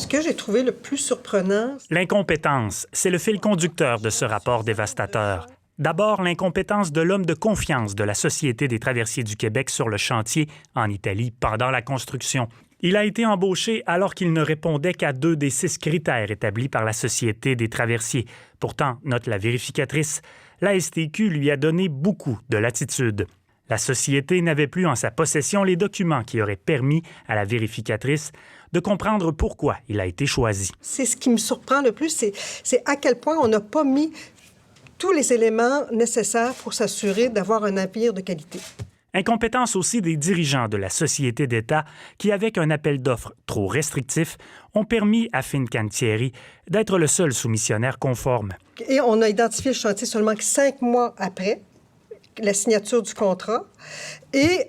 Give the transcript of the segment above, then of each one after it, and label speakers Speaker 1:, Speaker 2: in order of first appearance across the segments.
Speaker 1: Ce que j'ai trouvé le plus surprenant...
Speaker 2: L'incompétence, c'est le fil conducteur de ce rapport dévastateur. D'abord, l'incompétence de l'homme de confiance de la Société des traversiers du Québec sur le chantier en Italie pendant la construction. Il a été embauché alors qu'il ne répondait qu'à 2 des 6 critères établis par la Société des traversiers. Pourtant, note la vérificatrice, la STQ lui a donné beaucoup de latitude. La Société n'avait plus en sa possession les documents qui auraient permis à la vérificatrice de comprendre pourquoi il a été choisi.
Speaker 1: C'est ce qui me surprend le plus, c'est à quel point on n'a pas mis tous les éléments nécessaires pour s'assurer d'avoir un navire de qualité.
Speaker 2: Incompétence aussi des dirigeants de la Société d'État qui, avec un appel d'offres trop restrictif, ont permis à Fincantieri d'être le seul soumissionnaire conforme.
Speaker 1: Et on a identifié le chantier seulement 5 mois après la signature du contrat. Et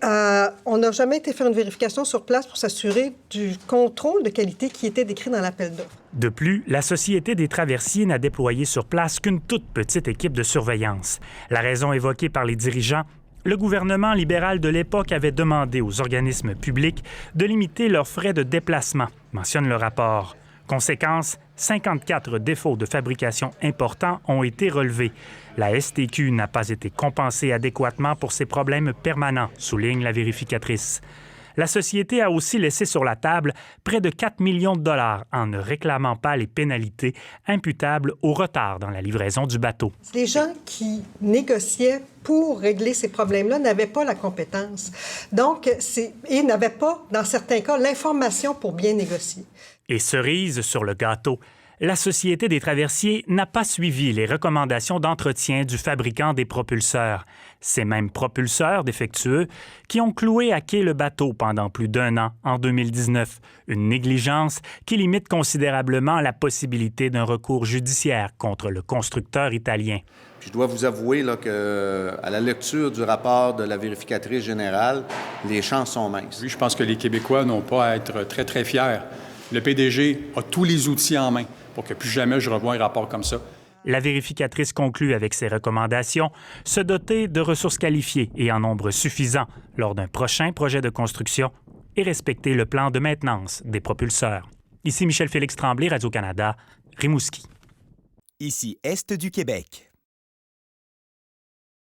Speaker 1: on n'a jamais été faire une vérification sur place pour s'assurer du contrôle de qualité qui était décrit dans l'appel d'offres.
Speaker 2: De plus, la Société des traversiers n'a déployé sur place qu'une toute petite équipe de surveillance. La raison évoquée par les dirigeants, le gouvernement libéral de l'époque avait demandé aux organismes publics de limiter leurs frais de déplacement, mentionne le rapport. Conséquence, 54 défauts de fabrication importants ont été relevés. La STQ n'a pas été compensée adéquatement pour ces problèmes permanents, souligne la vérificatrice. La société a aussi laissé sur la table près de 4 millions de dollars en ne réclamant pas les pénalités imputables au retard dans la livraison du bateau.
Speaker 1: Les gens qui négociaient pour régler ces problèmes-là n'avaient pas la compétence. Donc, et n'avaient pas, dans certains cas, l'information pour bien négocier.
Speaker 2: Et cerise sur le gâteau, la Société des traversiers n'a pas suivi les recommandations d'entretien du fabricant des propulseurs. Ces mêmes propulseurs défectueux qui ont cloué à quai le bateau pendant plus d'1 an en 2019. Une négligence qui limite considérablement la possibilité d'un recours judiciaire contre le constructeur italien.
Speaker 3: Puis je dois vous avouer là, qu'à la lecture du rapport de la vérificatrice générale, les chances sont minces.
Speaker 4: Oui, je pense que les Québécois n'ont pas à être très, très fiers. Le PDG a tous les outils en main pour que plus jamais je revoie un rapport comme ça.
Speaker 2: La vérificatrice conclut avec ses recommandations, se doter de ressources qualifiées et en nombre suffisant lors d'un prochain projet de construction et respecter le plan de maintenance des propulseurs. Ici Michel-Félix Tremblay, Radio-Canada, Rimouski.
Speaker 5: Ici Est du Québec.